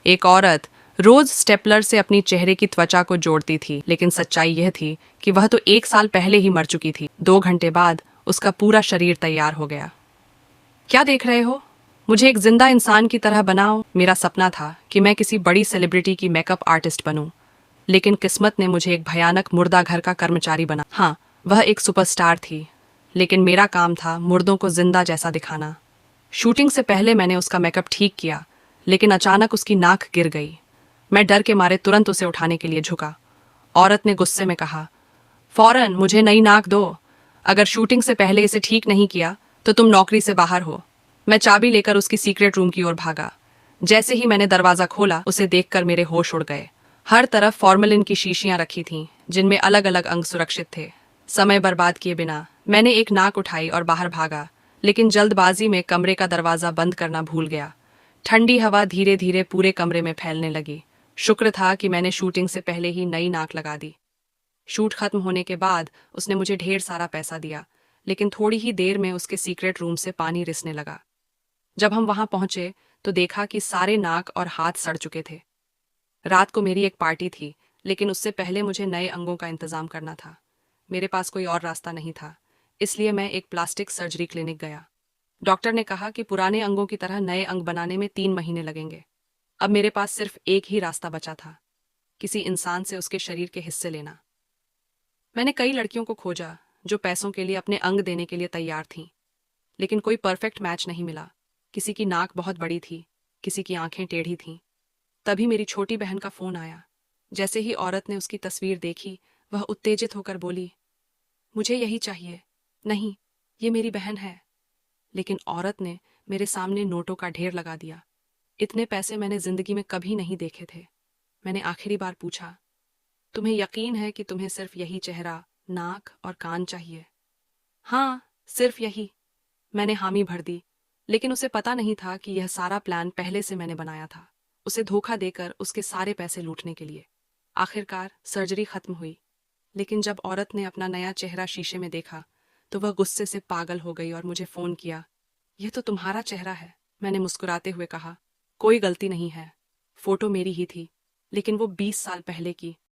एक औरत रोज स्टेपलर से अपनी चेहरे की त्वचा को जोड़ती थी, लेकिन सच्चाई यह थी कि वह तो 1 साल पहले ही मर चुकी थी। 2 घंटे बाद उसका पूरा शरीर तैयार हो गया। क्या देख रहे हो? मुझे एक जिंदा इंसान की तरह बनाओ। मेरा सपना था कि मैं किसी बड़ी सेलिब्रिटी की मेकअप आर्टिस्ट बनूं, लेकिन किस्मत ने मुझे एक भयानक मुर्दा घर का कर्मचारी बना। हाँ, वह एक सुपरस्टार थी, लेकिन मेरा काम था मुर्दों को जिंदा जैसा दिखाना। शूटिंग से पहले मैंने उसका मेकअप ठीक किया, लेकिन अचानक उसकी नाक गिर गई। मैं डर के मारे तुरंत उसे उठाने के लिए झुका। औरत ने गुस्से में कहा, फौरन मुझे नई नाक दो। अगर शूटिंग से पहले इसे ठीक नहीं किया तो तुम नौकरी से बाहर हो। मैं चाबी लेकर उसकी सीक्रेट रूम की ओर भागा। जैसे ही मैंने दरवाजा खोला, उसे देखकर मेरे होश उड़ गए। हर तरफ फॉर्मलिन की शीशियां रखी थीं, जिनमें अलग अलग अंग सुरक्षित थे। समय बर्बाद किए बिना मैंने एक नाक उठाई और बाहर भागा, लेकिन जल्दबाजी में कमरे का दरवाजा बंद करना भूल गया। ठंडी हवा धीरे धीरे पूरे कमरे में फैलने लगी। शुक्र था कि मैंने शूटिंग से पहले ही नई नाक लगा दी। शूट खत्म होने के बाद उसने मुझे ढेर सारा पैसा दिया, लेकिन थोड़ी ही देर में उसके सीक्रेट रूम से पानी रिसने लगा। जब हम वहां पहुंचे तो देखा कि सारे नाक और हाथ सड़ चुके थे। रात को मेरी एक पार्टी थी, लेकिन उससे पहले मुझे नए अंगों का इंतजाम करना था। मेरे पास कोई और रास्ता नहीं था, इसलिए मैं एक प्लास्टिक सर्जरी क्लिनिक गया। डॉक्टर ने कहा कि पुराने अंगों की तरह नए अंग बनाने में 3 महीने लगेंगे। अब मेरे पास सिर्फ एक ही रास्ता बचा था, किसी इंसान से उसके शरीर के हिस्से लेना। मैंने कई लड़कियों को खोजा जो पैसों के लिए अपने अंग देने के लिए तैयार थीं, लेकिन कोई परफेक्ट मैच नहीं मिला। किसी की नाक बहुत बड़ी थी, किसी की आंखें टेढ़ी थीं। तभी मेरी छोटी बहन का फोन आया। जैसे ही औरत ने उसकी तस्वीर देखी, वह उत्तेजित होकर बोली, मुझे यही चाहिए। नहीं, ये मेरी बहन है। लेकिन औरत ने मेरे सामने नोटों का ढेर लगा दिया। इतने पैसे मैंने जिंदगी में कभी नहीं देखे थे। मैंने आखिरी बार पूछा, तुम्हें यकीन है कि तुम्हें सिर्फ यही चेहरा, नाक और कान चाहिए? हाँ, सिर्फ यही। मैंने हामी भर दी, लेकिन उसे पता नहीं था कि यह सारा प्लान पहले से मैंने बनाया था, उसे धोखा देकर उसके सारे पैसे लूटने के लिए। आखिरकार सर्जरी खत्म हुई, लेकिन जब औरत ने अपना नया चेहरा शीशे में देखा तो वह गुस्से से पागल हो गई और मुझे फोन किया। यह तो तुम्हारा चेहरा है, मैंने मुस्कुराते हुए कहा। कोई गलती नहीं है, फोटो मेरी ही थी, लेकिन वो 20 साल पहले की।